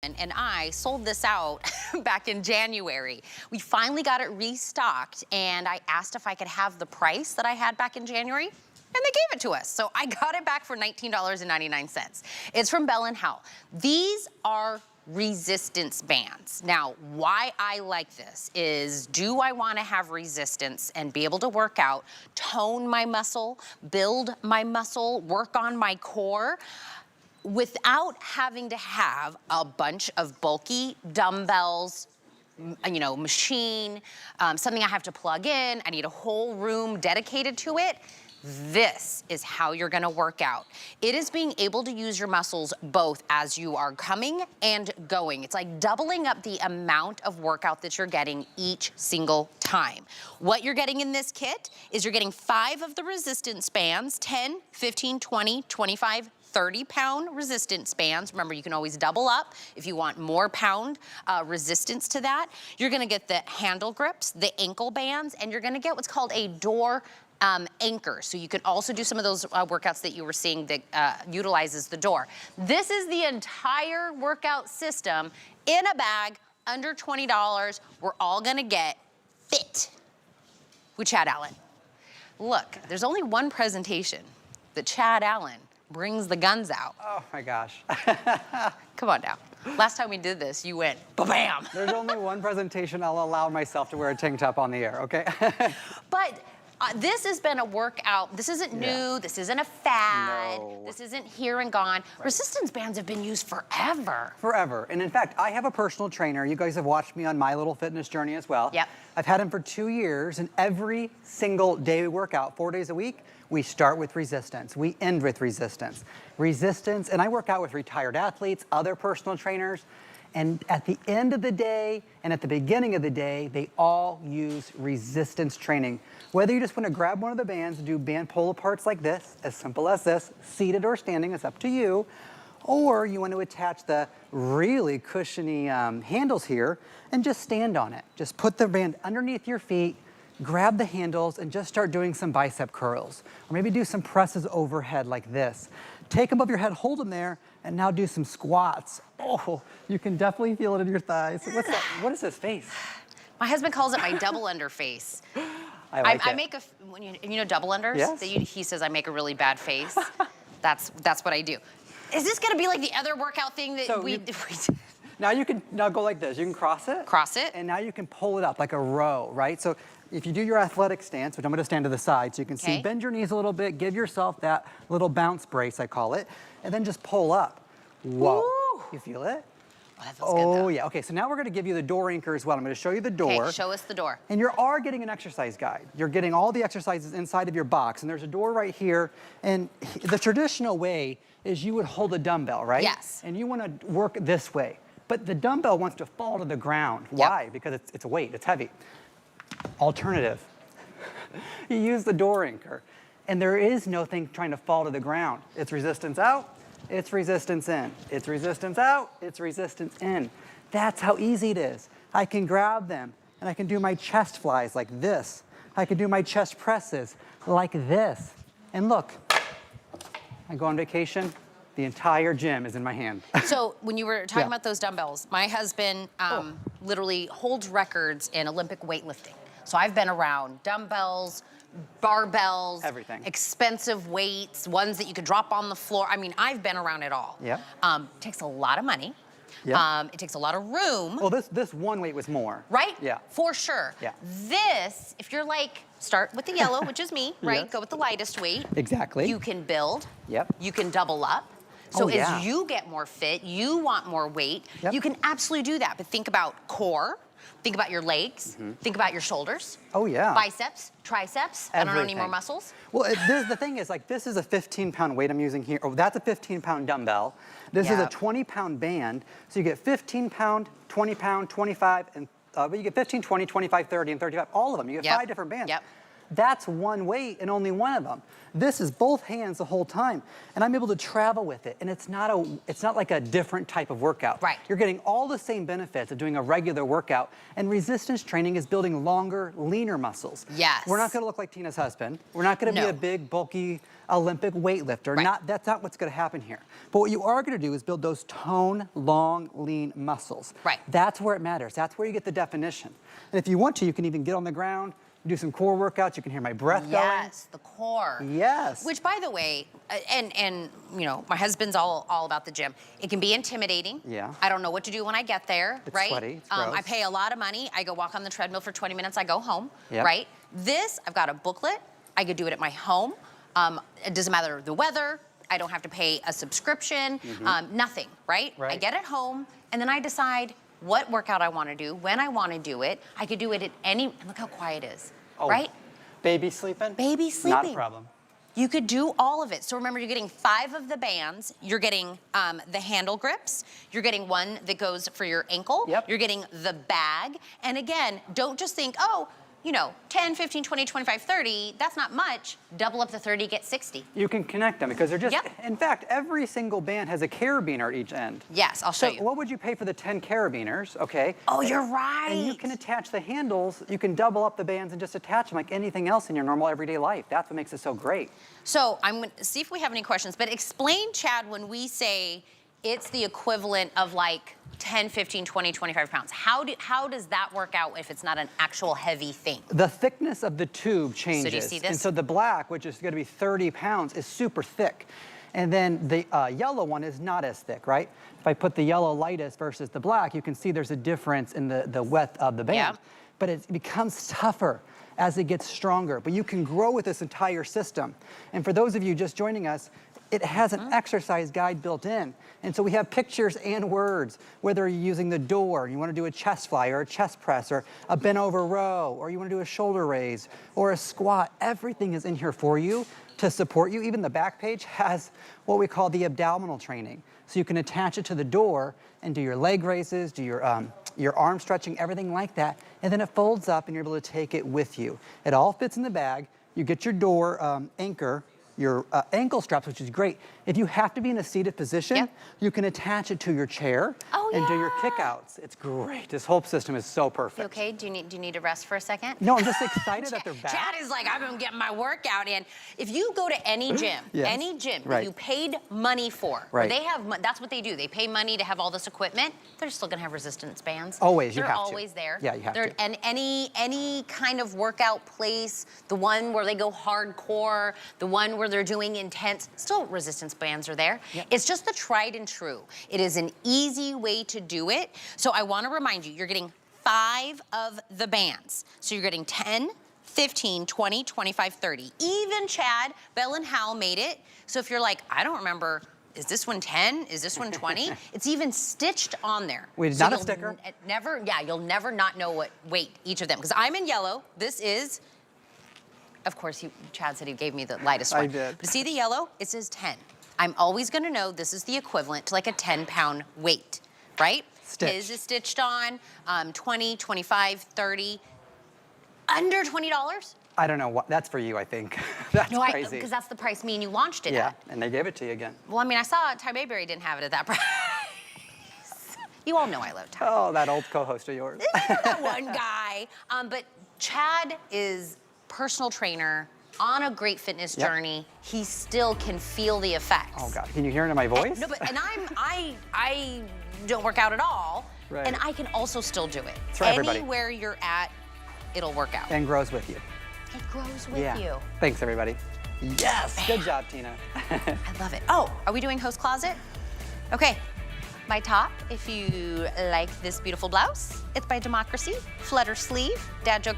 And I sold this out back in January. We finally got it restocked, and I asked if I could have the price that I had back in January, and they gave it to us. So I got it back for $19.99. It's from Bell & Howell. These are resistance bands. Now, why I like this is, do I want to have resistance and be able to work out, tone my muscle, build my muscle, work on my core, without having to have a bunch of bulky dumbbells, you know, machine, something I have to plug in, I need a whole room dedicated to it. This is how you're gonna work out. It is being able to use your muscles both as you are coming and going. It's like doubling up the amount of workout that you're getting each single time. What you're getting in this kit is you're getting 5 of the resistance bands, 10, 15, 20, 25, 30-pound resistance bands. Remember, you can always double up if you want more pound resistance to that. You're gonna get the handle grips, the ankle bands, and you're gonna get what's called a door anchor. So you can also do some of those workouts that you were seeing that utilizes the door. This is the entire workout system in a bag, under $20. We're all gonna get fit with Chad Allen. Look, there's only one presentation that Chad Allen brings the guns out. Oh my gosh. Come on now. Last time we did this, you went ba-bam. There's only one presentation I'll allow myself to wear a tank top on the air, okay? But this has been a workout. This isn't new. This isn't a fad. No. This isn't here and gone. Right. Resistance bands have been used forever. Forever. And in fact, I have a personal trainer. You guys have watched me on my little fitness journey as well. Yep. I've had him for 2 years, and every single day we work out, 4 days a week, we start with resistance. We end with resistance. Resistance, and I work out with retired athletes, other personal trainers, and at the end of the day and at the beginning of the day, they all use resistance training. Whether you just want to grab one of the bands and do band pull aparts like this, as simple as this, seated or standing, it's up to you, or you want to attach the really cushiony handles here and just stand on it. Just put the band underneath your feet, grab the handles, and just start doing some bicep curls. Or maybe do some presses overhead like this. Take them above your head, hold them there, and now do some squats. Oh, you can definitely feel it in your thighs. What's that? What is this face? My husband calls it my double under face. I make a, when you know double unders? Yes. He says I make a really bad face. That's what I do. Is this gonna be like the other workout thing that So we Now you can now go like this. You can cross it. Cross it. And now you can pull it up like a row, right? So if you do your athletic stance, which I'm gonna stand to the side so you can see, bend your knees a little bit, give yourself that little bounce brace, I call it, and then just pull up. Whoa. Woo. You feel it? Oh, that feels good though. Yeah. Okay, so now we're gonna give you the door anchor as well. I'm gonna show you the door. Okay, show us the door. And you are getting an exercise guide. You're getting all the exercises inside of your box, and there's a door right here. And the traditional way is you would hold a dumbbell, right? Yes. And you wanna work this way. But the dumbbell wants to fall to the ground. Yep. Why? Because it's a weight, it's heavy. Alternative. You use the door anchor. And there is no thing trying to fall to the ground. It's resistance out, it's resistance in. It's resistance out, it's resistance in. That's how easy it is. I can grab them and I can do my chest flies like this. I can do my chest presses like this. And look, I go on vacation, the entire gym is in my hand. So when you were talking about those dumbbells, my husband literally holds records in Olympic weightlifting. So I've been around dumbbells, barbells, everything, expensive weights, ones that you could drop on the floor. I mean, I've been around it all. Yeah. Takes a lot of money. Yeah. It takes a lot of room. Well, this one weight was more. Right? Yeah. For sure. Yeah. This, if you're like, start with the yellow, which is me, right? Yes. Go with the lightest weight. Exactly. You can build. Yep. You can double up. So yeah. as you get more fit, you want more weight, yep. you can absolutely do that. But think about core, think about your legs, think about your shoulders. Oh yeah. Biceps, triceps. Everything. I don't know any more muscles. Well, the thing is, like, this is a 15-pound weight I'm using here. Oh, that's a 15-pound dumbbell. This is a 20-pound band. So you get 15-pound, 20-pound, 25, and but you get 15, 20, 25, 30, and 35. All of them. You get 5 different bands. Yep. That's one weight and only one of them. This is both hands the whole time, and I'm able to travel with it, and it's not like a different type of workout. Right. You're getting all the same benefits of doing a regular workout, and resistance training is building longer, leaner muscles. Yes. We're not gonna look like Tina's husband. We're not gonna be No. a big, bulky Olympic weightlifter. Right. That's not what's gonna happen here. But what you are gonna do is build those tone, long, lean muscles. Right. That's where it matters. That's where you get the definition. And if you want to, you can even get on the ground, do some core workouts. You can hear my breath going. Yes, the core. Yes. Which, by the way, and you know, my husband's all about the gym. It can be intimidating. Yeah. I don't know what to do when I get there, It's right? sweaty, it's I gross. pay a lot of money. I go walk on the treadmill for 20 minutes. I go home, Yep. right? This, I've got a booklet. I could do it at my home. It doesn't matter the weather. I don't have to pay a subscription, nothing, right? Right. I get it home, and then I decide what workout I want to do, when I want to do it. I could do it at any, and look how quiet it is, Oh, right? Baby sleeping? Baby sleeping. Not a problem. You could do all of it. So remember, you're getting 5 of the bands. You're getting the handle grips. You're getting one that goes for your ankle. Yep. You're getting the bag. And again, don't just think, oh, you know, 10, 15, 20, 25, 30, that's not much. Double up the 30, get 60. You can connect them because they're just, Yep. in fact, every single band has a carabiner at each end. Yes, I'll show So you. what would you pay for the 10 carabiners, okay? Oh, you're right. And you can attach the handles, you can double up the bands and just attach them like anything else in your normal everyday life. That's what makes it so great. So I'm going to see if we have any questions, but explain, Chad, when we say it's the equivalent of like 10, 15, 20, 25 pounds. How does that work out if it's not an actual heavy thing? The thickness of the tube changes. So do you see this? And so the black, which is gonna be 30 pounds, is super thick. And then the yellow one is not as thick, right? If I put the yellow lightest versus the black, you can see there's a difference in the width of the band. Yeah. But it becomes tougher as it gets stronger. But you can grow with this entire system. And for those of you just joining us, it has an exercise guide built in. And so we have pictures and words, whether you're using the door, you want to do a chest fly or a chest press or a bent over row, or you want to do a shoulder raise or a squat. Everything is in here for you to support you. Even the back page has what we call the abdominal training. So you can attach it to the door and do your leg raises, do your arm stretching, everything like that. And then it folds up and you're able to take it with you. It all fits in the bag. You get your door anchor, your ankle straps, which is great. If you have to be in a seated position, Yep. you can attach it to your chair and do your kickouts. It's great. This whole system is so perfect. You okay? Do you need to rest for a second? No, I'm just excited that they're back. Chad is like, I'm getting my workout in. If you go to any gym, Yes. that Right. you paid money for, Right. they have, that's what they do. They pay money to have all this equipment. They're still gonna have resistance bands. Always, you They're have to. always there. Yeah, you have to. And any kind of workout place, the one where they go hardcore, the one where they're doing intense, still resistance bands are there. Yep. It's just the tried and true. It is an easy way to do it. So I wanna remind you, you're getting 5 of the bands. So you're getting 10, 15, 20, 25, 30. Even Chad, Bell, and Howell made it. So if you're like, I don't remember, is this one 10? Is this one 20? It's even stitched on there. Wait, So not a you'll sticker? you'll never not know what weight each of them. Because I'm in yellow. This is, of course, Chad said he gave me the lightest one. I did. But see the yellow? It says 10. I'm always gonna know this is the equivalent to like a 10-pound weight, right? Stitched. His is stitched on, 20, 25, 30. Under $20? I don't know what, that's for you, I think. That's No, crazy. because that's the price me and you launched it Yeah, at. and they gave it to you again. Well, I mean, I saw Ty Mayberry didn't have it at that price. You all know I love Ty. Oh, that old co-host of yours. That one guy. But Chad is personal trainer on a great fitness Yep. journey. He still can feel the effects. Oh God, can you hear it in my voice? No, but I don't work out at all, Right. and I can also still do it. It's for everybody. Anywhere you're at, it'll work out. And grows with you. It grows with Yeah. you. Thanks, everybody. Yes, good job, Tina. I love it. Oh, are we doing host closet? Okay. My top, if you like this beautiful blouse, it's by Democracy, flutter sleeve, dad joke.